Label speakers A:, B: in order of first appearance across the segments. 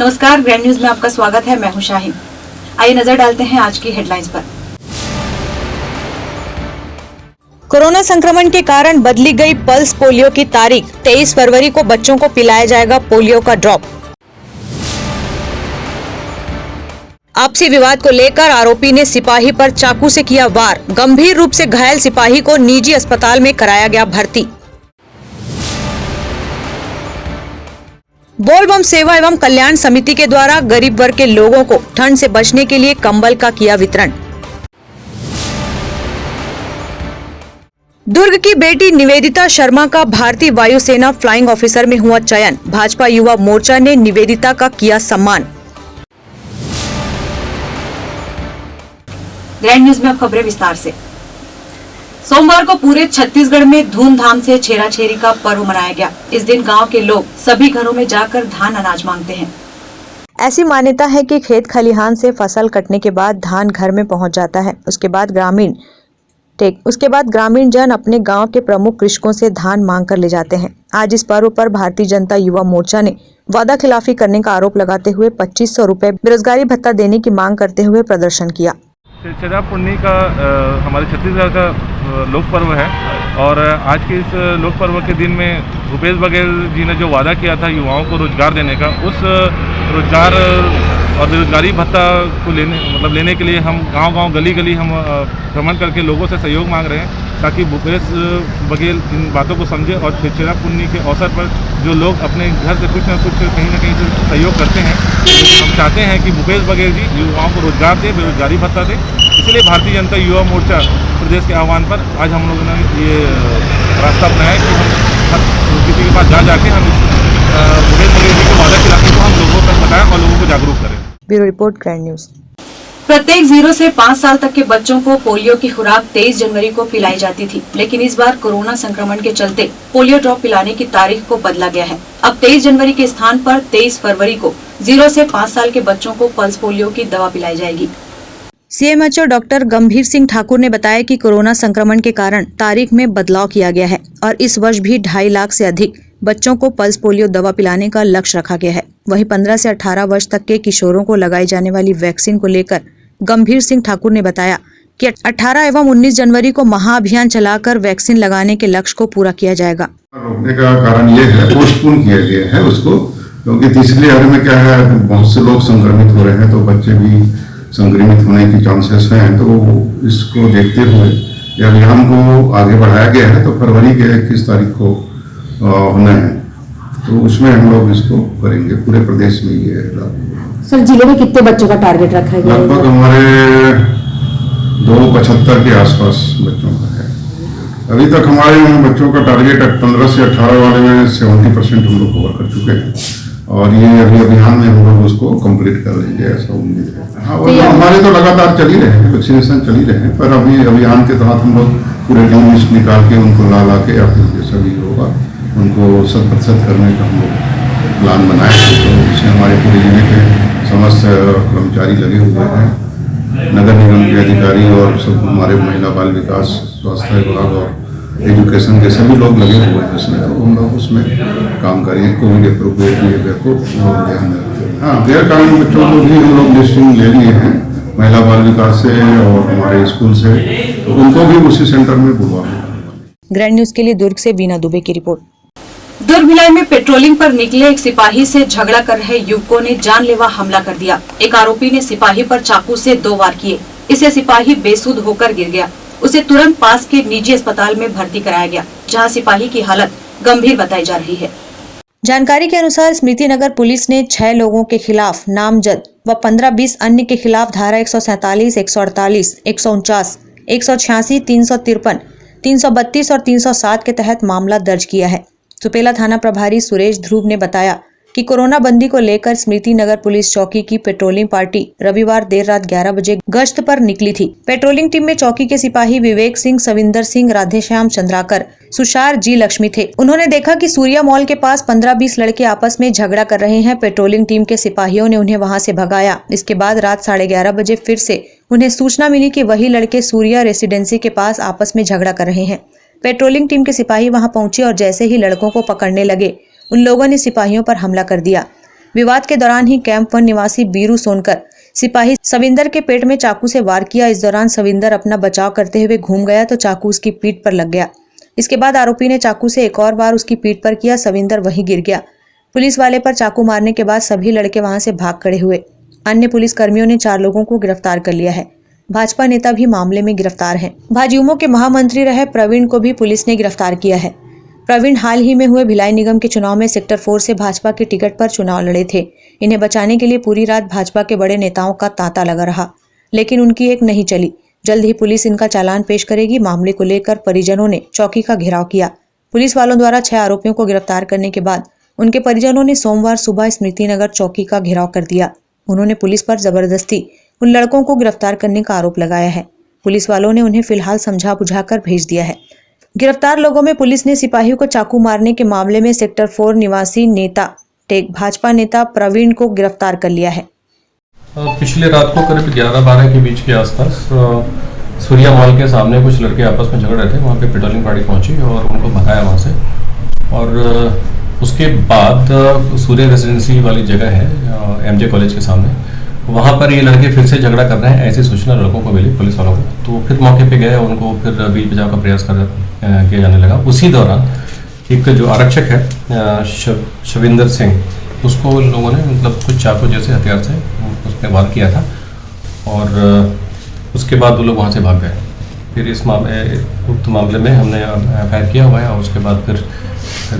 A: नमस्कार, grand news में आपका स्वागत है। मैं हूं शाहीन। आइए नजर डालते हैं आज की हेडलाइंस पर। कोरोना संक्रमण के कारण बदली गई पल्स पोलियो की तारीख। 23 फरवरी को बच्चों को पिलाया जाएगा पोलियो का ड्रॉप। आपसी विवाद को लेकर आरोपी ने सिपाही पर चाकू से किया वार। गंभीर रूप से घायल सिपाही को निजी अस्पताल में कराया गया भर्ती। बोल बम सेवा एवं कल्याण समिति के द्वारा गरीब वर्ग के लोगों को ठंड से बचने के लिए कंबल का किया वितरण। दुर्ग की बेटी निवेदिता शर्मा का भारतीय वायुसेना फ्लाइंग ऑफिसर में हुआ चयन। भाजपा युवा मोर्चा ने निवेदिता का किया सम्मान। ग्रैंड न्यूज में अब खबरें विस्तार से। सोमवार को पूरे छत्तीसगढ़ में धूमधाम से छेरा-छेरी का पर्व मनाया गया। इस दिन गांव के लोग सभी घरों में जाकर धान अनाज मांगते हैं। ऐसी मान्यता है कि खेत खलिहान से फसल कटने के बाद धान घर में पहुंच जाता है। उसके बाद ग्रामीण जन अपने गांव के प्रमुख कृषकों से धान मांग कर ले जाते हैं। आज इस पर्व पर भारतीय जनता युवा मोर्चा ने वादा खिलाफी करने का आरोप लगाते हुए 2500 रुपए बेरोजगारी भत्ता देने की मांग करते हुए प्रदर्शन किया।
B: छेरा पुन्नी का हमारे छत्तीसगढ़ का लोक पर्व है और आज के इस लोक पर्व के दिन में भूपेश बघेल जी ने जो वादा किया था युवाओं को रोजगार देने का, उस रोजगार और बेरोजगारी भत्ता को लेने के लिए हम गांव-गांव गली-गली हम भ्रमण करके लोगों से सहयोग मांग रहे हैं ताकि भूपेश बघेल इन बातों को समझे और छेरा पुन्नी के अवसर पर जो लोग अपने घर से कुछ न कहीं से सहयोग करते हैं, हम चाहते हैं कि भूपेश बघेल जी युवाओं को रोजगार दे, बेरोजगारी भत्ता दे। इसलिए भारतीय जनता युवा मोर्चा प्रदेश के आह्वान पर आज हम लोगों ने ये रास्ता अपनाया कि हम किसी के पास जाके हम भूपेश बघेल जी के वादा खिलाफी को हम लोगों तक बताएं और लोगों को जागरूक करें।
A: Bureau report, grand news. प्रत्येक 0 से 5 साल तक के बच्चों को पोलियो की खुराक 23 जनवरी को पिलाई जाती थी, लेकिन इस बार कोरोना संक्रमण के चलते पोलियो ड्रॉप पिलाने की तारीख को बदला गया है। अब 23 जनवरी के स्थान पर 23 फरवरी को 0 से 5 साल के बच्चों को पल्स पोलियो की दवा पिलाई जाएगी। सीएमएचओ डॉक्टर गंभीर सिंह ठाकुर ने बताया कि कोरोना संक्रमण के कारण तारीख में बदलाव किया गया है और इस वर्ष भी 2.5 लाख से अधिक बच्चों को पल्स पोलियो दवा पिलाने का लक्ष्य रखा गया है। वहीं 15 से 18 वर्ष तक के किशोरों को लगाई जाने वाली वैक्सीन को लेकर गंभीर सिंह ठाकुर ने बताया कि 18 एवं 19 जनवरी को महाअभियान चलाकर वैक्सीन लगाने के लक्ष्य को पूरा किया जाएगा।
C: रोकने का कारण ये है, पोस्टपोन किया गया है उसको, क्योंकि तीसरी लहर में क्या है, बहुत से लोग संक्रमित हो रहे हैं तो बच्चे भी संक्रमित होने की चांसेस हैं। तो इसको देखते हुए ये अभियान को आगे बढ़ाया गया है। तो फरवरी के 21 तारीख को होना है, तो उसमें हम लोग इसको करेंगे। पूरे प्रदेश में ये
D: सर, जिले में कितने बच्चों का टारगेट रखा गया?
C: लगभग हमारे 275 के आसपास बच्चों का है। अभी तक हमारे यहाँ बच्चों का टारगेट 15 से 18 वाले में 70% हम लोग कवर कर चुके हैं और ये अभी अभियान में हम लोग उसको कंप्लीट कर लेंगे, ऐसा उम्मीद है। हाँ, हमारे तो लगातार चल ही रहे हैं, वैक्सीनेशन चल ही रहे हैं, पर अभी अभियान के तहत हम लोग पूरे टीम लिस्ट निकाल के उनको ला के या फिर जैसा भी होगा उनको 100% करने का हम लोग प्लान बनाए हैं। तो इसमें हमारे पूरे जिले के समस्त कर्मचारी लगे हुए हैं, नगर निगम के अधिकारी और सब हमारे महिला बाल विकास, स्वास्थ्य विभाग और एजुकेशन के सभी लोग लगे हुए हैं इसमें। तो हम लोग उसमें काम करेंगे, कोविड अप्रोप्रिएट बिहेवियर को ध्यान में रखते हैं। हाँ, गैर कानूनी बच्चों को भी हम लोग लिस्टिंग ले लिए हैं महिला बाल विकास से और हमारे स्कूल से, तो उनको भी उसी सेंटर में बुलवाएंगे।
A: ग्रैंड न्यूज के लिए दुर्ग से वीना दुबे की रिपोर्ट। दुर्ग भिलाई में पेट्रोलिंग पर निकले एक सिपाही से झगड़ा कर रहे युवकों ने जानलेवा हमला कर दिया। एक आरोपी ने सिपाही पर चाकू से 2 वार किए। इससे सिपाही बेसुध होकर गिर गया। उसे तुरंत पास के निजी अस्पताल में भर्ती कराया गया, जहां सिपाही की हालत गंभीर बताई जा रही है। जानकारी के अनुसार स्मृति नगर पुलिस ने 6 लोगों के खिलाफ नामजद व 15-20 अन्य के खिलाफ धारा 147, 148, 149, 186, 353, 332 और 307 के तहत मामला दर्ज किया है। सुपेला थाना प्रभारी सुरेश ध्रुव ने बताया कि कोरोना बंदी को लेकर स्मृति नगर पुलिस चौकी की पेट्रोलिंग पार्टी रविवार देर रात 11 बजे गश्त पर निकली थी। पेट्रोलिंग टीम में चौकी के सिपाही विवेक सिंह, सविंदर सिंह, राधेश्याम चंद्राकर, सुशार जी लक्ष्मी थे। उन्होंने देखा कि सूर्या मॉल के पास 15-20 लड़के आपस में झगड़ा कर रहे हैं। पेट्रोलिंग टीम के सिपाहियों ने उन्हें वहां से भगाया। इसके बाद रात 11:30 बजे फिर से उन्हें सूचना मिली कि वही लड़के सूर्या रेसिडेंसी के पास आपस में झगड़ा कर रहे हैं। पेट्रोलिंग टीम के सिपाही वहां पहुंचे और जैसे ही लड़कों को पकड़ने लगे, उन लोगों ने सिपाहियों पर हमला कर दिया। विवाद के दौरान ही कैंप 1 निवासी बीरू सोनकर सिपाही सविंदर के पेट में चाकू से वार किया। इस दौरान सविंदर अपना बचाव करते हुए घूम गया तो चाकू उसकी पीठ पर लग गया। इसके बाद आरोपी ने चाकू से एक और बार उसकी पीठ पर किया। सविंदर वहीं गिर गया। पुलिस वाले पर चाकू मारने के बाद सभी लड़के वहां से भाग खड़े हुए। अन्य पुलिस कर्मियों ने 4 लोगों को गिरफ्तार कर लिया है। भाजपा नेता भी मामले में गिरफ्तार हैं। भाजयुमो के महामंत्री रहे प्रवीण को भी पुलिस ने गिरफ्तार किया है। प्रवीण हाल ही में हुए भिलाई निगम के चुनाव में सेक्टर 4 से भाजपा के टिकट पर चुनाव लड़े थे। इन्हें बचाने के लिए पूरी रात भाजपा के बड़े नेताओं का तांता लगा रहा, लेकिन उनकी एक नहीं चली। जल्द ही पुलिस इनका चालान पेश करेगी। मामले को लेकर परिजनों ने चौकी का घेराव किया। पुलिस वालों द्वारा 6 आरोपियों को गिरफ्तार करने के बाद उनके परिजनों ने सोमवार सुबह स्मृति नगर चौकी का घेराव कर दिया। उन्होंने पुलिस पर जबरदस्ती उन लड़कों को गिरफ्तार करने का आरोप लगाया है। पुलिस वालों ने उन्हें फिलहाल समझा बुझाकर भेज दिया है। गिरफ्तार लोगों में पुलिस ने सिपाहियों को चाकू मारने के मामले में सेक्टर 4 निवासी नेता टेक भाजपा नेता प्रवीण को गिरफ्तार कर लिया है।
E: पिछले रात को करीब 11-12 के बीच के आसपास सूर्या मॉल के सामने कुछ लड़के आपस में झगड़ रहे थे। वहाँ पे पेट्रोलिंग पार्टी पहुंची और उनको भगाया वहाँ से। और उसके बाद सूर्य रेजिडेंसी वाली जगह है एमजे कॉलेज के सामने, वहाँ पर ये लड़के फिर से झगड़ा कर रहे हैं, ऐसी सूचना लड़कों को मिली पुलिस वालों को। तो फिर मौके पे गए, उनको फिर बीच बचाव का प्रयास किया जाने लगा। उसी दौरान एक जो आरक्षक है शविंदर सिंह, उसको लोगों ने मतलब कुछ चाकू जैसे हथियार से उस पर वार किया था और उसके बाद वो लोग वहाँ से भाग गए। फिर इस उक्त मामले में हमने एफआईआर किया हुआ है और उसके बाद फिर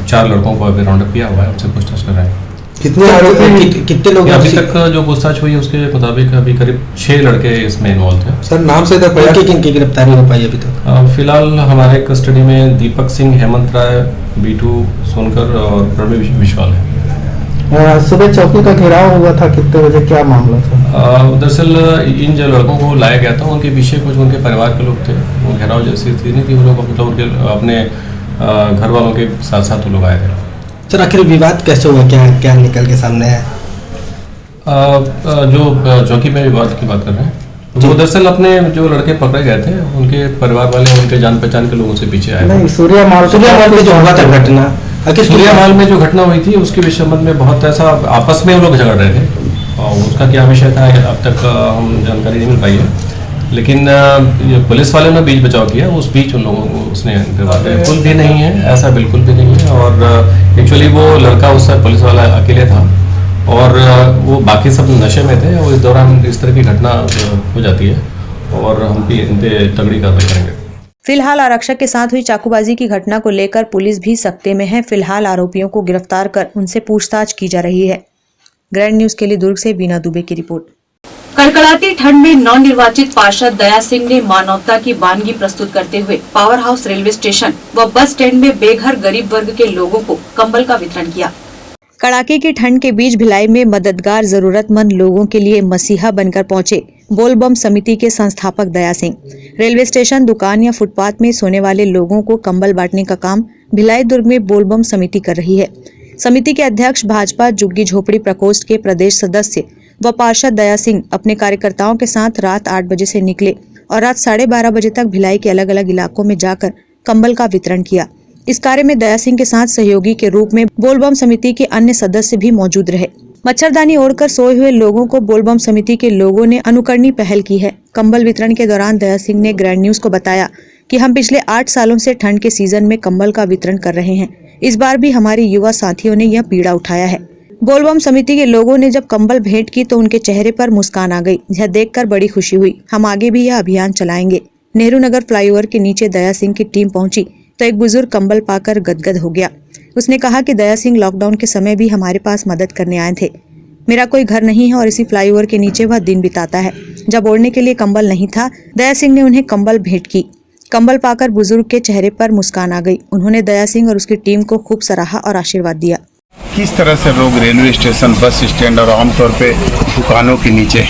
E: 4 लड़कों को अभी राउंड अप किया हुआ है, उनसे पूछताछ कर रहे हैं।
F: कितने आरोपी कितने लोग
E: अभी तक जो पूछताछ हुई है उसके मुताबिक अभी करीब 6 लड़के इसमें इन्वॉल्व थे।
F: सर नाम से तो किनकी गिरफ्तारी हो पाई अभी तक?
E: फिलहाल हमारे कस्टडी में दीपक सिंह, हेमंत राय, बीटू सोनकर और प्रवीण विश्वाल है।
F: सुबह चौकी का घेराव हुआ था, कितने बजे, क्या मामला था?
E: दरअसल इन जो लड़कों को लाया गया था उनके पीछे कुछ उनके परिवार के लोग थे। वो घेराव जैसी स्थिति नहीं थी, वो लोग मतलब उनके अपने घर वालों के साथ साथ वो लोग आए थे।
F: सर आखिर विवाद कैसे हुआ, क्या निकल के सामने है?
E: जो चौकी में विवाद की बात कर रहे हैं, वो दरअसल अपने जो लड़के पकड़े गए थे उनके परिवार वाले उनके जान पहचान के लोगों से पीछे आए।
F: नहीं, सूर्या मॉल में जो हुआ था घटना,
E: सूर्या मॉल में जो घटना हुई थी उसके संबंध में बहुत ऐसा आपस में वो लोग झगड़ रहे थे और उसका क्या विषय था अब तक हम जानकारी नहीं मिल पाई है। लेकिन पुलिस वाले ने बीच बचाव किया, उस बीच उन लोगों को उसने बिल्कुल भी नहीं है, ऐसा बिल्कुल भी नहीं है। और एक्चुअली वो लड़का उस पुलिस वाला अकेले था और वो बाकी सब नशे में थे और इस दौरान इस तरह की घटना हो जाती है और हम भी इन पे तगड़ी कार्रवाई करेंगे।
A: फिलहाल आरक्षक के साथ हुई चाकूबाजी की घटना को लेकर पुलिस भी सख्ते में है। फिलहाल आरोपियों को गिरफ्तार कर उनसे पूछताछ की जा रही है। ग्रैंड न्यूज के लिए दुर्ग से वीना दुबे की रिपोर्ट। कड़कड़ाती ठंड में नवनिर्वाचित पार्षद दया सिंह ने मानवता की वानगी प्रस्तुत करते हुए पावर हाउस रेलवे स्टेशन व बस स्टैंड में बेघर गरीब वर्ग के लोगों को कंबल का वितरण किया। कड़ाके की ठंड के बीच भिलाई में मददगार जरूरतमंद लोगों के लिए मसीहा बनकर पहुंचे बोलबम समिति के संस्थापक दया सिंह। रेलवे स्टेशन, दुकान या फुटपाथ में सोने वाले लोगों को कंबल बांटने का काम भिलाई दुर्ग में बोलबम समिति कर रही है। समिति के अध्यक्ष भाजपा झुग्गी झोपड़ी प्रकोष्ठ के प्रदेश सदस्य व पार्षद दया सिंह अपने कार्यकर्ताओं के साथ रात 8 बजे से निकले और रात 12:30 बजे तक भिलाई के अलग अलग इलाकों में जाकर कंबल का वितरण किया। इस कार्य में दया सिंह के साथ सहयोगी के रूप में बोलबम समिति के अन्य सदस्य भी मौजूद रहे। मच्छरदानी ओढ़कर सोए हुए लोगों को बोलबम समिति के लोगों ने अनुकरणीय पहल की है। कंबल वितरण के दौरान दया सिंह ने ग्रैंड न्यूज को बताया कि हम पिछले 8 सालों से ठंड के सीजन में कंबल का वितरण कर रहे हैं। इस बार भी हमारे युवा साथियों ने यह पीड़ा उठाया है। बोलबम समिति के लोगों ने जब कंबल भेंट की तो उनके चेहरे पर मुस्कान आ गई। यह देखकर बड़ी खुशी हुई। हम आगे भी यह अभियान चलाएंगे। नेहरू नगर फ्लाईओवर के नीचे दया सिंह की टीम पहुंची तो एक बुजुर्ग कंबल पाकर गदगद हो गया। उसने कहा कि दया सिंह लॉकडाउन के समय भी हमारे पास मदद करने आए थे। मेरा कोई घर नहीं है और इसी फ्लाईओवर के नीचे वह दिन बिताता है। जब ओढ़ने के लिए कंबल नहीं था, दया सिंह ने उन्हें कंबल भेंट की। कंबल पाकर बुजुर्ग के चेहरे पर मुस्कान आ गई। उन्होंने दया सिंह और उसकी टीम को खूब सराहा और आशीर्वाद दिया।
G: किस तरह से लोग रेलवे स्टेशन, बस स्टैंड और आमतौर पे दुकानों के नीचे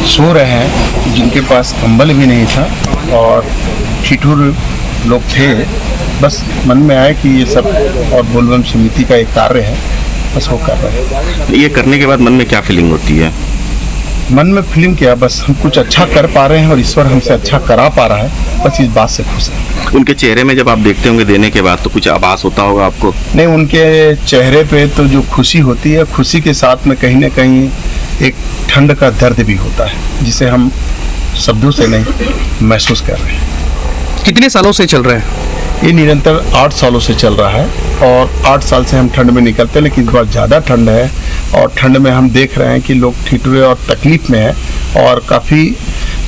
G: सो रहे हैं, जिनके पास कंबल भी नहीं था और ठिठुर लोग थे। बस मन में आया कि ये सब और बोलबम समिति का एक कार्य है, बस वो कर रहे हैं।
H: ये करने के बाद मन में क्या फीलिंग होती है?
G: मन में फीलिंग किया बस हम कुछ अच्छा कर पा रहे हैं और ईश्वर हमसे अच्छा करा पा रहा है, बस इस बात से खुश है।
H: उनके चेहरे में जब आप देखते होंगे देने के बाद तो कुछ आभास होता होगा आपको?
G: नहीं, उनके चेहरे पे तो जो खुशी होती है, खुशी के साथ में कहीं ना कहीं एक ठंड का दर्द भी होता है जिसे हम शब्दों से नहीं महसूस कर रहे हैं।
I: कितने सालों से चल रहे हैं?
G: ये निरंतर 8 सालों से चल रहा है और 8 साल से हम ठंड में निकलते हैं, लेकिन इस बार ज़्यादा ठंड है और ठंड में हम देख रहे हैं कि लोग ठिठुरे और तकलीफ में हैं और काफ़ी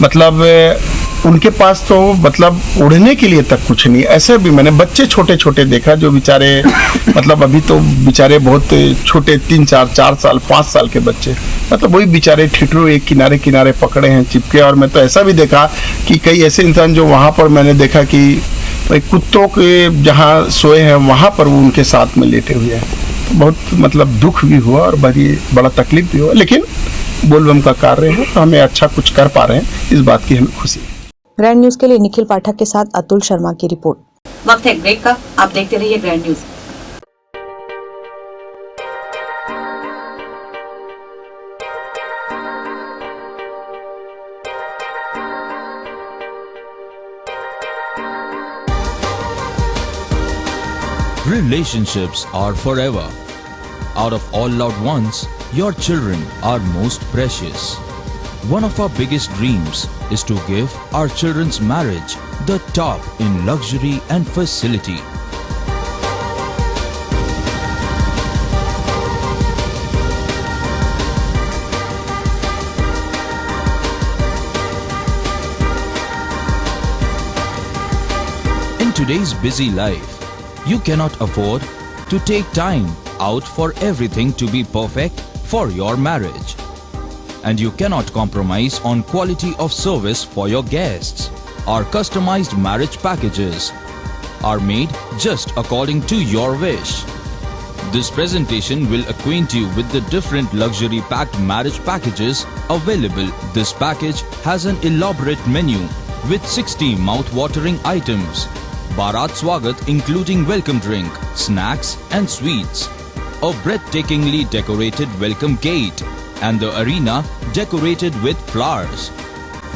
G: मतलब उनके पास तो मतलब उड़ने के लिए तक कुछ नहीं। ऐसे भी मैंने बच्चे छोटे छोटे देखा जो बेचारे मतलब अभी तो बेचारे बहुत छोटे 3-4 साल 5 साल के बच्चे, मतलब वही बेचारे ठिठुरे एक किनारे किनारे पकड़े हैं चिपके। और मैं तो ऐसा भी देखा कि कई ऐसे इंसान जो वहाँ पर मैंने देखा कि कुत्तों के जहाँ सोए हैं वहाँ पर वो उनके साथ में लेटे हुए हैं। तो बहुत मतलब दुख भी हुआ और बड़ा तकलीफ भी हुआ, लेकिन बोलबम का कार्य है तो हमें अच्छा कुछ कर पा रहे हैं, इस बात की हमें खुशी है।
A: ग्रैंड न्यूज के लिए निखिल पाठक के साथ अतुल शर्मा की रिपोर्ट। वक्त है ब्रेक का, आप देखते रहिए grand news.
J: Relationships are forever. Out of all loved ones, your children are most precious. One of our biggest dreams is to give our children's marriage the top in luxury and facility. In today's busy life, you cannot afford to take time out for everything to be perfect for your marriage. And you cannot compromise on quality of service for your guests. Our customized marriage packages are made just according to your wish. This presentation will acquaint you with the different luxury packed marriage packages available. This package has an elaborate menu with 60 mouth-watering items. Bharat Swagat including welcome drink, snacks and sweets. A breathtakingly decorated welcome gate and the arena decorated with flowers.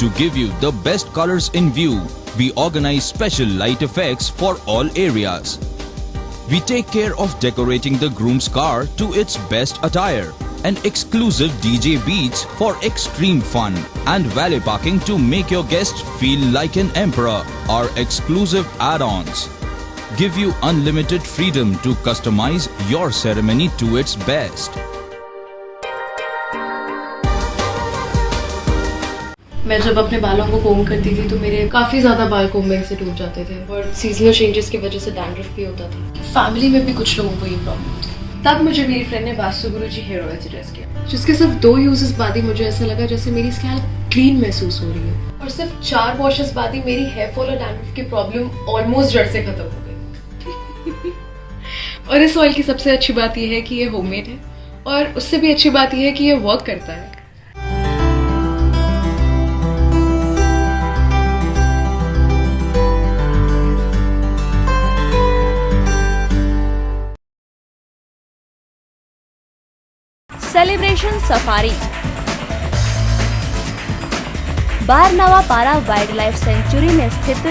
J: To give you the best colors in view, we organize special light effects for all areas. We take care of decorating the groom's car to its best attire. An exclusive DJ beats for extreme fun and valet parking to make your guests feel like an emperor. Our exclusive add-ons give you unlimited freedom to customize your ceremony to its best.
K: मैं जब अपने बालों को कोम करती थी तो मेरे काफ़ी ज़्यादा बाल कोम्बिंग से टूट जाते थे और सीजनल चेंजेस की वजह से डैंड्रफ भी होता था। फैमिली में भी कुछ लोगों को ये प्रॉब्लम थी। तब मुझे मेरी फ्रेंड ने वास्तु गुरुजी हेयर ऑयल सजेस्ट किया, जिसके सिर्फ 2 यूजेस बाद ही मुझे ऐसा लगा जैसे मेरी स्कैल्प क्लीन महसूस हो रही है और सिर्फ 4 वॉशेस बाद ही मेरी हेयर फॉल और डैंड्रफ की प्रॉब्लम ऑलमोस्ट जड़ से खत्म हो गई। और इस ऑयल की सबसे अच्छी बात यह है कि ये होममेड है और उससे भी अच्छी बात यह है कि ये वर्क करता है।
L: सेलिब्रेशन सफारी बारनावा पारा वाइल्ड लाइफ सेंचुरी में स्थित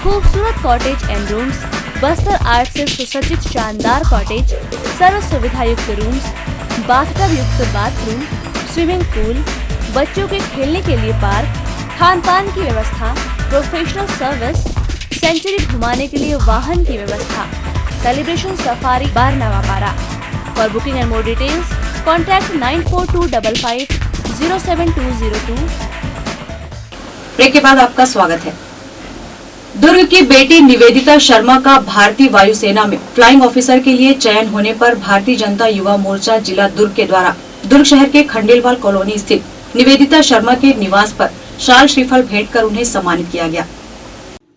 L: खूबसूरत cottage and rooms, Bastar art से सुसज्जित शानदार कॉटेज, सर्व सुविधा युक्त रूम्स, बाथटब युक्त बाथरूम, स्विमिंग पूल, बच्चों के खेलने के लिए पार्क, खान पान की व्यवस्था, प्रोफेशनल सर्विस, सेंचुरी घुमाने के लिए वाहन की व्यवस्था। Celebration safari Barnawapara. For booking and more details contact 9425507202।
A: Break के बाद आपका स्वागत है। दुर्ग की बेटी निवेदिता शर्मा का भारतीय वायुसेना में फ्लाइंग ऑफिसर के लिए चयन होने पर भारतीय जनता युवा मोर्चा जिला दुर्ग के द्वारा दुर्ग शहर के खंडेलवाल कॉलोनी स्थित निवेदिता शर्मा के निवास पर शाल श्रीफल भेंट कर उन्हें सम्मानित किया गया।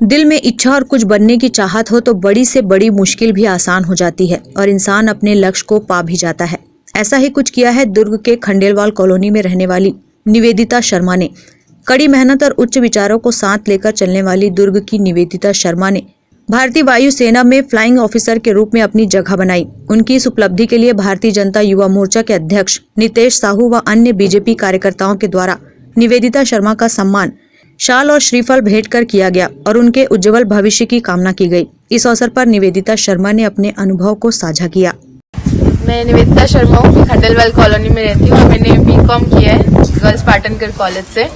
A: दिल में इच्छा और कुछ बनने की चाहत हो तो बड़ी से बड़ी मुश्किल भी आसान हो जाती है और इंसान अपने लक्ष्य को पा भी जाता है। ऐसा ही कुछ किया है दुर्ग के खंडेलवाल कॉलोनी में रहने वाली निवेदिता शर्मा ने। कड़ी मेहनत और उच्च विचारों को साथ लेकर चलने वाली दुर्ग की निवेदिता शर्मा ने भारतीय वायुसेना में फ्लाइंग ऑफिसर के रूप में अपनी जगह बनाई। उनकी इस उपलब्धि के लिए भारतीय जनता युवा मोर्चा के अध्यक्ष नितेश साहू व अन्य बीजेपी कार्यकर्ताओं के द्वारा निवेदिता शर्मा का सम्मान शाल और श्रीफल भेंट कर किया गया और उनके उज्जवल भविष्य की कामना की गई। इस अवसर पर निवेदिता शर्मा ने अपने अनुभव को साझा किया।
K: मैं निवेदिता शर्मा हूँ, खंडेलवाल कॉलोनी में रहती हूँ। मैंने बीकॉम किया है गर्ल्स पाटनकर कॉलेज से।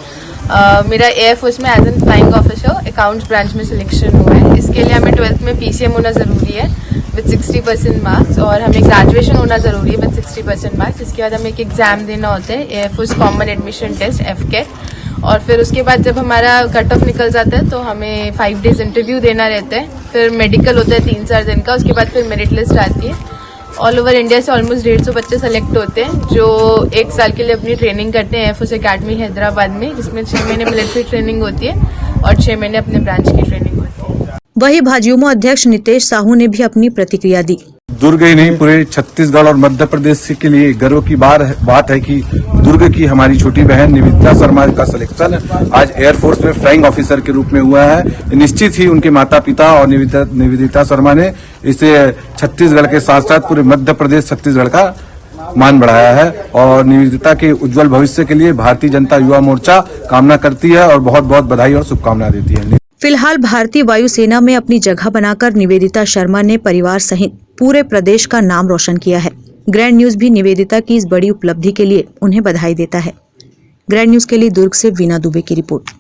K: मेरा एयरफोर्स में as an flying officer accounts branch में सिलेक्शन हुआ है। इसके लिए हमें 12th में PCM होना ज़रूरी है विद 60% मार्क्स और हमें ग्रेजुएशन होना ज़रूरी है विद 60% मार्क्स। इसके बाद हमें एक एग्ज़ाम देना होता है air force common admission test FCAT और फिर उसके बाद जब हमारा कट ऑफ निकल जाता है तो हमें 5 डेज इंटरव्यू देना रहता है। फिर मेडिकल होता है 3-4 दिन का। उसके बाद फिर मेरिट लिस्ट आती है। ऑल ओवर इंडिया से ऑलमोस्ट 150 बच्चे सेलेक्ट होते हैं जो 1 साल के लिए अपनी ट्रेनिंग करते हैं एयरफोर्स अकेडमी हैदराबाद में, जिसमें 6 महीने मिलिट्री ट्रेनिंग होती है और 6 महीने अपने ब्रांच की ट्रेनिंग होती है।
A: वही भाजयुमो अध्यक्ष नितेश साहू ने भी अपनी प्रतिक्रिया दी।
I: दुर्ग ही नहीं पूरे छत्तीसगढ़ और मध्य प्रदेश के लिए गर्व की बात है कि दुर्ग की हमारी छोटी बहन निवेदिता शर्मा का सिलेक्शन आज एयरफोर्स में फ्लाइंग ऑफिसर के रूप में हुआ है। निश्चित ही उनके माता पिता और निवेदिता शर्मा ने इसे छत्तीसगढ़ के साथ साथ पूरे मध्य प्रदेश छत्तीसगढ़ का मान बढ़ाया है और निवेदिता के उज्जवल भविष्य के लिए भारतीय जनता युवा मोर्चा कामना करती है और बहुत बहुत बधाई और शुभकामनाएं देती है।
A: फिलहाल भारतीय वायुसेना में अपनी जगह बनाकर निवेदिता शर्मा ने परिवार सहित पूरे प्रदेश का नाम रोशन किया है। ग्रैंड न्यूज भी निवेदिता की इस बड़ी उपलब्धि के लिए उन्हें बधाई देता है। ग्रैंड न्यूज के लिए दुर्ग से वीना दुबे की रिपोर्ट।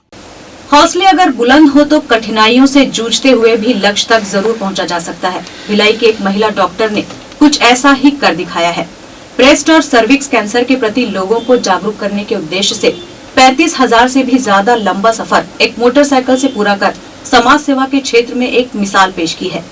A: हौसले अगर बुलंद हो तो कठिनाइयों से जूझते हुए भी लक्ष्य तक जरूर पहुंचा जा सकता है। भिलाई की एक महिला डॉक्टर ने कुछ ऐसा ही कर दिखाया है। ब्रेस्ट और सर्विक्स कैंसर के प्रति लोगों को जागरूक करने के उद्देश्य से 35,000 से भी ज्यादा लंबा सफर एक मोटरसाइकिल से पूरा कर समाज सेवा के क्षेत्र में एक मिसाल पेश की है।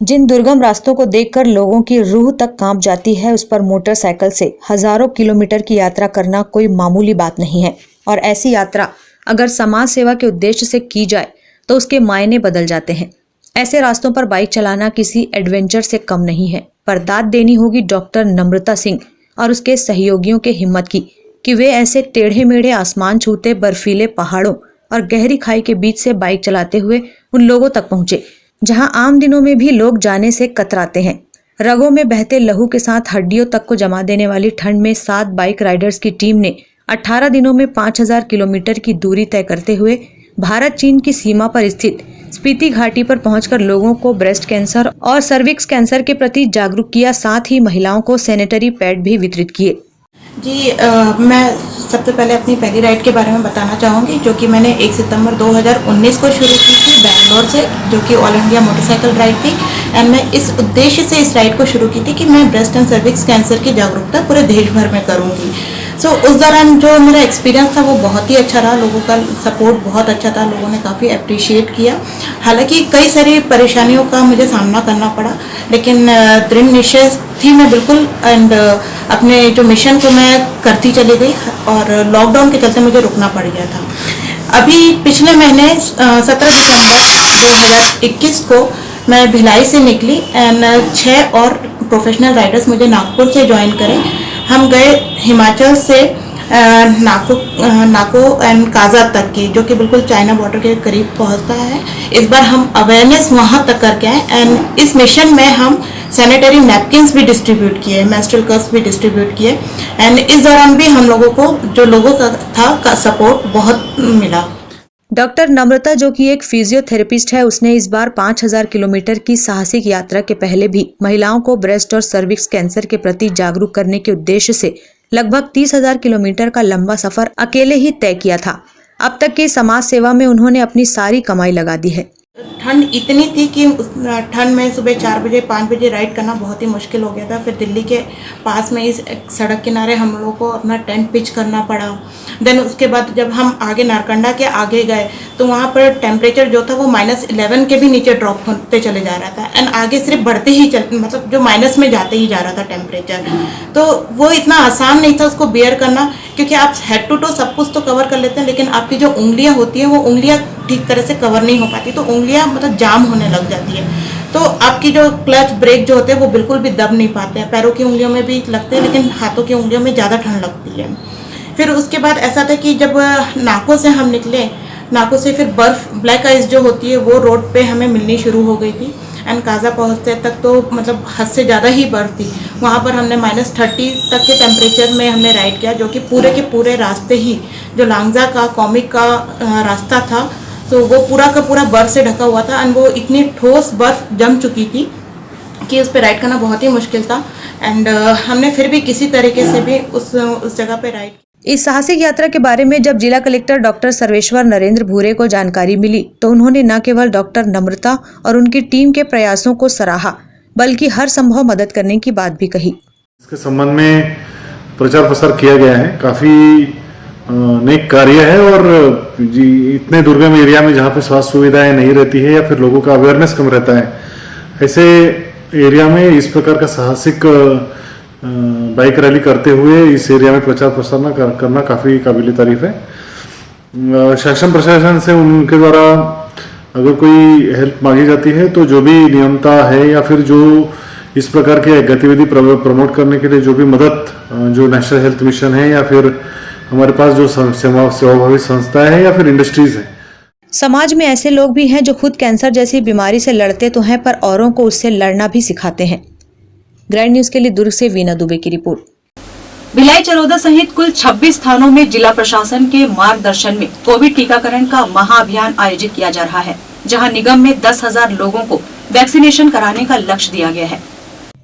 A: जिन दुर्गम रास्तों को देखकर लोगों की रूह तक कांप जाती है, उस पर मोटरसाइकिल से हजारों किलोमीटर की यात्रा करना कोई मामूली बात नहीं है और ऐसी यात्रा अगर समाज सेवा के उद्देश्य से की जाए तो उसके मायने बदल जाते हैं। ऐसे रास्तों पर बाइक चलाना किसी एडवेंचर से कम नहीं है, पर दाद देनी होगी डॉक्टर नम्रता सिंह और उसके सहयोगियों के हिम्मत की कि वे ऐसे टेढ़े मेढ़े आसमान छूते बर्फीले पहाड़ों और गहरी खाई के बीच से बाइक चलाते हुए उन लोगों तक पहुंचे जहां आम दिनों में भी लोग जाने से कतराते हैं। रगों में बहते लहू के साथ हड्डियों तक को जमा देने वाली ठंड में 7 बाइक राइडर्स की टीम ने 18 दिनों में 5,000 किलोमीटर की दूरी तय करते हुए भारत चीन की सीमा पर स्थित स्पीति घाटी पर पहुंचकर लोगों को ब्रेस्ट कैंसर और सर्विक्स कैंसर के प्रति जागरूक किया। साथ ही महिलाओं को सैनिटरी पैड भी वितरित किए।
M: जी मैं सबसे पहले अपनी पहली राइड के बारे में बताना चाहूँगी, जो कि मैंने 1 सितंबर 2019 को शुरू की थी बैंगलोर से, जो कि ऑल इंडिया मोटरसाइकिल राइड थी। एंड मैं इस उद्देश्य से इस राइड को शुरू की थी कि मैं ब्रेस्ट एंड सर्विक्स कैंसर की जागरूकता पूरे देश भर में करूँगी। उस दौरान जो मेरा एक्सपीरियंस था वो बहुत ही अच्छा रहा। लोगों का सपोर्ट बहुत अच्छा था, लोगों ने काफ़ी अप्रिशिएट किया। हालांकि कई सारी परेशानियों का मुझे सामना करना पड़ा, लेकिन दृढ़ निश्चय थी मैं बिल्कुल। एंड अपने जो मिशन को मैं करती चली गई और लॉकडाउन के चलते मुझे रुकना पड़ गया था। अभी पिछले महीने 17 दिसंबर 2021 को मैं भिलाई से निकली एंड 6 और प्रोफेशनल राइडर्स मुझे नागपुर से ज्वाइन करें। हम गए हिमाचल से नाको एंड काजा तक की, जो कि बिल्कुल चाइना बॉर्डर के करीब पहुंचता है। इस बार हम अवेयरनेस वहां तक करके आए एंड इस मिशन में हम सैनिटरी नैपकिन्स भी डिस्ट्रीब्यूट किए, मेंस्ट्रुअल कप्स भी डिस्ट्रीब्यूट किए। एंड इस दौरान भी हम लोगों को जो लोगों का सपोर्ट बहुत मिला।
A: डॉक्टर नम्रता, जो कि एक फिजियोथेरेपिस्ट है, उसने इस बार 5,000 किलोमीटर की साहसिक यात्रा के पहले भी महिलाओं को ब्रेस्ट और सर्विक्स कैंसर के प्रति जागरूक करने के उद्देश्य से लगभग 30,000 किलोमीटर का लंबा सफर अकेले ही तय किया था। अब तक की समाज सेवा में उन्होंने अपनी सारी कमाई लगा दी है।
M: ठंड इतनी थी कि ठंड में सुबह 4 बजे 5 बजे राइड करना बहुत ही मुश्किल हो गया था। फिर दिल्ली के पास में इस सड़क किनारे हम लोगों को अपना टेंट पिच करना पड़ा। देन उसके बाद जब हम आगे नारकंडा के आगे गए तो वहाँ पर टेम्परेचर जो था वो -11 के भी नीचे ड्रॉप होते चले जा रहा था। एंड आगे सिर्फ बढ़ते ही मतलब जो माइनस में जाते ही जा रहा था टेम्परेचर। तो वो इतना आसान नहीं था उसको बेयर करना, क्योंकि आप हेड टू टो सब कुछ तो कवर कर लेते हैं, लेकिन आपकी जो उंगलियाँ होती हैं वो उंगलियाँ ठीक तरह से कवर नहीं हो पाती, तो उंगलियाँ मतलब जाम होने लग जाती है। तो आपकी जो क्लच ब्रेक जो होते हैं वो बिल्कुल भी दब नहीं पाते हैं। पैरों की उंगलियों में भी लगते हैं, लेकिन हाथों की उंगलियों में ज़्यादा ठंड लगती है। फिर उसके बाद ऐसा था कि जब नाको से हम निकले, नाकों से फिर बर्फ ब्लैक आइस जो होती है वो रोड पे हमें मिलनी शुरू हो गई थी। एंड काजा पहुंचते तक तो मतलब हद से ज़्यादा ही बर्फ थी। वहाँ पर हमने -30 तक के टेम्परेचर में हमने राइड किया, जो कि पूरे के पूरे रास्ते ही जो लांगजा का कॉमिक का रास्ता था तो वो पूरा का पूरा बर्फ से ढका हुआ था। एंड वो इतनी ठोस बर्फ जम चुकी थी कि उस पर राइड करना बहुत ही मुश्किल था। एंड हमने फिर भी किसी तरीके से भी उस जगह पे राइड।
A: इस साहसिक यात्रा के बारे में जब जिला कलेक्टर डॉक्टर सर्वेश्वर नरेंद्र भूरे को जानकारी मिली तो उन्होंने न केवल डॉक्टर नम्रता और उनकी टीम के प्रयासों को सराहा, बल्कि हर संभव मदद करने की बात भी कही।
N: इसके संबंध में प्रचार प्रसार किया गया है, काफी नेक कार्य है। और जी इतने दुर्गम एरिया में जहाँ पे स्वास्थ्य सुविधाएं नहीं रहती है या फिर लोगों का अवेयरनेस कम रहता है, ऐसे एरिया में इस प्रकार का साहसिक बाइक रैली करते हुए इस एरिया में प्रचार प्रसार करना काफ़ी काबिल तारीफ है। शासन प्रशासन से उनके द्वारा अगर कोई हेल्प मांगी जाती है तो जो भी नियमता है या फिर जो इस प्रकार की गतिविधि प्रमोट करने के लिए जो भी मदद, जो नेशनल हेल्थ मिशन है या फिर हमारे पास जो सेवाभावी संस्था है या फिर इंडस्ट्रीज है।
A: समाज में ऐसे लोग भी हैं जो खुद कैंसर जैसी बीमारी से लड़ते तो हैं पर औरों को उससे लड़ना भी सिखाते हैं। ग्रैंड न्यूज के लिए दुर्ग से वीना दुबे की रिपोर्ट। भिलाई चरोदा सहित कुल 26 स्थानों में जिला प्रशासन के मार्गदर्शन में कोविड टीकाकरण का महाअभियान आयोजित किया जा रहा है, जहां निगम में 10,000 लोगों को वैक्सीनेशन कराने का लक्ष्य दिया गया है।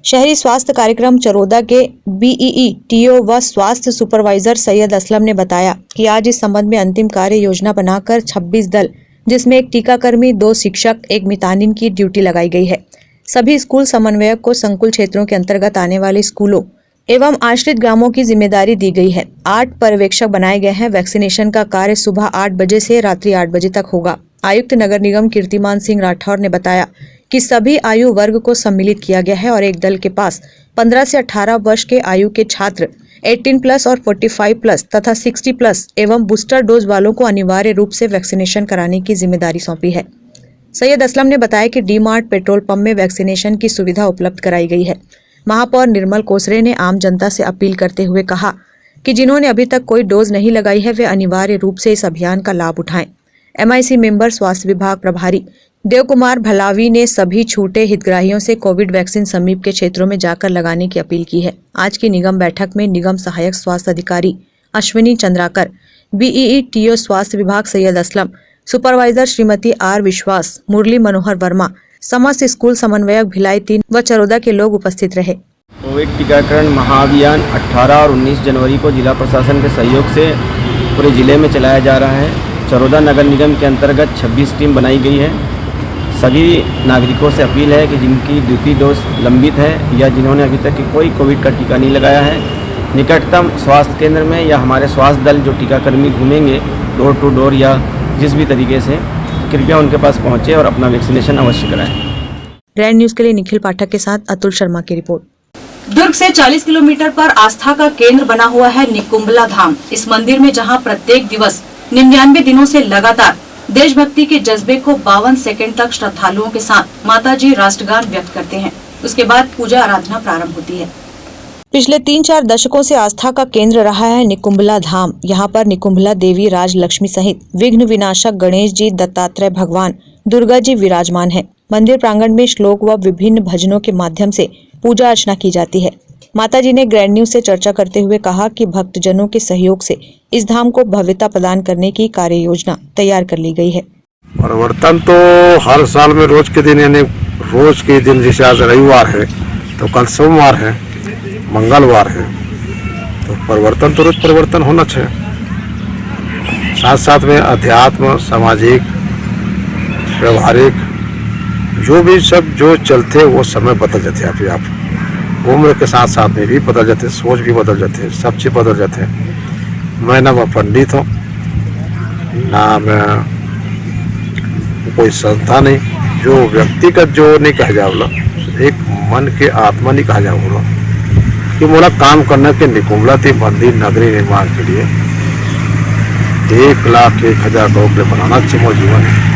A: शहरी स्वास्थ्य कार्यक्रम चरोदा के बीईई टीओ व स्वास्थ्य सुपरवाइजर सैयद असलम ने बताया कि आज इस संबंध में अंतिम कार्य योजना बनाकर 26 दल, जिसमें एक टीकाकर्मी, 2 शिक्षक, 1 मितानिन की ड्यूटी लगाई गई है। सभी स्कूल समन्वयक को संकुल क्षेत्रों के अंतर्गत आने वाले स्कूलों एवं आश्रित ग्रामों की जिम्मेदारी दी गई है। 8 पर्यवेक्षक बनाए गए हैं। वैक्सीनेशन का कार्य सुबह 8 बजे से रात्रि 8 बजे तक होगा। आयुक्त नगर निगम कीर्तिमान सिंह राठौर ने बताया कि सभी आयु वर्ग को सम्मिलित किया गया है और एक दल के पास 15 से 18 वर्ष के आयु के छात्र, 18+ और 45+ तथा 60+ एवं बूस्टर डोज वालों को अनिवार्य रूप से वैक्सीनेशन कराने की जिम्मेदारी सौंपी है। सैयद असलम ने बताया कि डी-मार्ट पेट्रोल पंप में वैक्सीनेशन की सुविधा उपलब्ध कराई गई है। महापौर निर्मल कोसरे ने आम जनता से अपील करते हुए कहा कि जिन्होंने अभी तक कोई डोज नहीं लगाई है वे अनिवार्य रूप से इस अभियान का लाभ उठाएं। MIC मेंबर स्वास्थ्य विभाग प्रभारी देव कुमार भलावी ने सभी छूटे हितग्राहियों से कोविड वैक्सीन समीप के क्षेत्रों में जाकर लगाने की अपील की है। आज की निगम बैठक में निगम सहायक स्वास्थ्य अधिकारी अश्विनी चंद्राकर, बीईई टीओ स्वास्थ्य विभाग सैयद असलम, सुपरवाइजर श्रीमती आर विश्वास, मुरली मनोहर वर्मा, समस्त स्कूल समन्वयक भिलाई 3 व चरोदा के लोग उपस्थित रहे।
O: कोविड टीकाकरण महाअभियान 18 और 19 जनवरी को जिला प्रशासन के सहयोग से पूरे जिले में चलाया जा रहा है। चरोदा नगर निगम के अंतर्गत 26 टीम बनाई गई है। सभी नागरिकों से अपील है कि जिनकी ड्यूटी डोज लंबित है या जिन्होंने अभी तक कोई कोविड का टीका नहीं लगाया है, निकटतम स्वास्थ्य केंद्र में या हमारे स्वास्थ्य दल जो टीकाकर्मी घूमेंगे डोर टू डोर या जिस भी तरीके से, कृपया उनके पास पहुंचे और अपना वैक्सीनेशन अवश्य कराएं।
A: ग्रैंड न्यूज के लिए निखिल पाठक के साथ अतुल शर्मा की रिपोर्ट। दुर्ग से 40 किलोमीटर पर आस्था का केंद्र बना हुआ है निकुंभला धाम। इस मंदिर में जहां प्रत्येक दिवस 99 दिनों से लगातार देशभक्ति के जज्बे को 52 सेकंड तक श्रद्धालुओं के साथ माताजी राष्ट्रगान व्यक्त करते हैं। उसके बाद पूजा आराधना प्रारंभ होती है। पिछले 3-4 दशकों से आस्था का केंद्र रहा है निकुंभला धाम। यहाँ पर निकुंभला देवी, राजलक्ष्मी सहित विघ्न विनाशक गणेश जी, दत्तात्रेय भगवान, दुर्गा जी विराजमान है। मंदिर प्रांगण में श्लोक व विभिन्न भजनों के माध्यम से पूजा अर्चना की जाती है। माता जी ने ग्रैंड न्यूज से चर्चा करते हुए कहा कि भक्तजनों के सहयोग से इस धाम को भव्यता प्रदान करने की कार्य योजना तैयार कर ली गई है।
P: परिवर्तन तो हर साल में रोज के दिन, यानी रोज के दिन, जैसे आज रविवार है तो कल सोमवार है, मंगलवार है, तो परिवर्तन तो रोज परिवर्तन होना चाहिए। साथ साथ में अध्यात्म, सामाजिक, व्यवहारिक जो भी सब जो चलते वो समय बदल जाते हैं। अभी आप उम्र के साथ साथ में भी बदल जाते हैं, सोच भी बदल जाते हैं, सब चीज बदल जाते हैं। मैं ना पंडित हूँ, ना मैं कोई संस्था नहीं, जो व्यक्तिगत जो नहीं कहा जाओला, एक मन के आत्मा नहीं कहा जाओला कि मोला काम करने के निकुंभला थी मंदिर नगरी निर्माण के लिए 1,01,000 करोड़ रुपये बनाना चाहिए मोर जीवन है।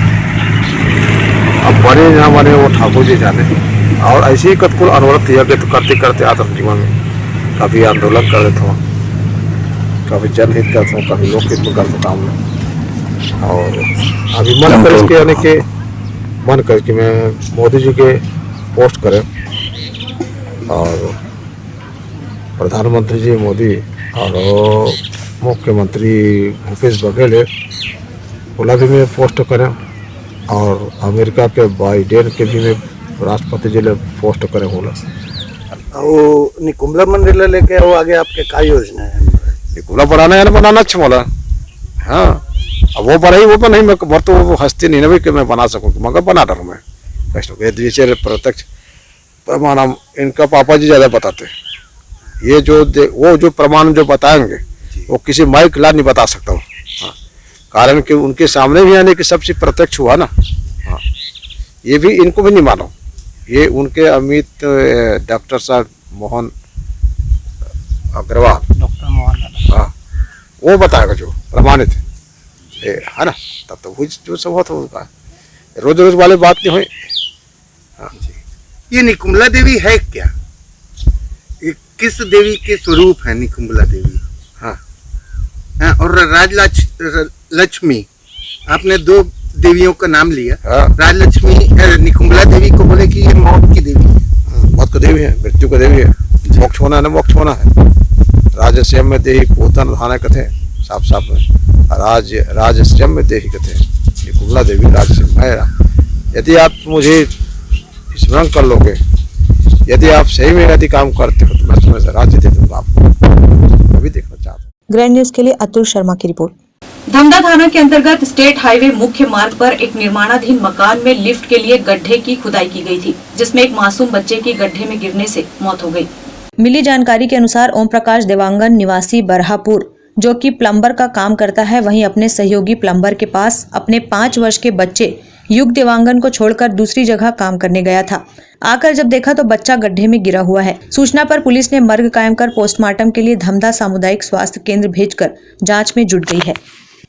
P: अब बने ना बने वो ठाकुर जी जाने। और ऐसे ही कतकुल अनवरत तो करते करते आता जीवन में कभी आंदोलन कर देता हूँ, कभी जनहित करता हूँ, कभी लोकहित में करता हूँ। और अभी मन कर इसके यानी कि मन कर कि मैं मोदी जी के पोस्ट करें और प्रधानमंत्री जी मोदी और मुख्यमंत्री भूपेश बघेल बोला भी मैं पोस्ट करें और अमेरिका के बाइडेन के भी मैं राष्ट्रपति जी ने पोस्ट करें बोला।
Q: वो निकुंभला मंदिर लेके वो आगे आपके क्या योजना है?
P: निकुंभला बनाना है ना, बनाना अच्छा बोला। हाँ अब वो बनाई वो नहीं, मैं भर तो वो हस्ती नहीं ना भाई कि मैं बना सकूँ, मगर बना डालूँ मैं वैष्णव के प्रत्यक्ष प्रमाण इनका पापा जी ज़्यादा बताते हैं। ये जो वो जो प्रमाण जो बताएंगे वो किसी माइक ला नहीं बता सकता हूँ। हाँ कारण कि उनके सामने भी आने की सबसे प्रत्यक्ष हुआ ना। हाँ ये भी इनको भी नहीं मानो, ये उनके अमित डॉक्टर साहब मोहन अग्रवाल,
Q: डॉक्टर मोहन,
P: हाँ वो बताएगा जो प्रमाणित है ना, तब तो वो जो सब होता होगा, रोज रोज वाले बात नहीं हुई। हाँ
Q: ये निकुंभला देवी है क्या? ये किस देवी के स्वरूप है निकुंभला देवी?
P: हाँ
Q: और राजलक्ष्मी, आपने दो देवियों का नाम लिया।
P: हाँ।
Q: राजलक्ष्मी निकुंभला देवी को बोले कि ये मौत की देवी है।
P: मौत की देवी है, मृत्यु की देवी है, मोक्ष होना है ना, मोक्ष होना है। राजस्यम में देही पोतन धाने कथे साफ साफ में राजस्यम में देही कथे निकुंभला देवी राजस्यम है। यदि आप मुझे स्मरण कर लोगे, यदि आप सही में यदि काम करते हो तो मैं तुम्हें राज्य दे दूंगा आपको। अभी देखना चाहता हूँ।
A: ग्रैंड न्यूज के लिए अतुल शर्मा की रिपोर्ट। धमधा थाना के अंतर्गत स्टेट हाईवे मुख्य मार्ग पर एक निर्माणाधीन मकान में लिफ्ट के लिए गड्ढे की खुदाई की गई थी, जिसमें एक मासूम बच्चे की गड्ढे में गिरने से मौत हो गई। मिली जानकारी के अनुसार ओम प्रकाश देवांगन निवासी बरहापुर, जो कि प्लम्बर का काम करता है, वहीं अपने सहयोगी प्लम्बर के पास अपने 5 वर्ष के बच्चे युग देवांगन को छोड़कर दूसरी जगह काम करने गया था। आकर जब देखा तो बच्चा गड्ढे में गिरा हुआ है। सूचना पर पुलिस ने मर्ग कायम कर पोस्टमार्टम के लिए धमधा सामुदायिक स्वास्थ्य केंद्र भेजकर जांच में जुट गई है।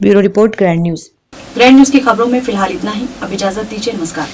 A: Bureau report, grand news. Grand news की खबरों में फिलहाल इतना ही। अब इजाजत दीजिए, नमस्कार।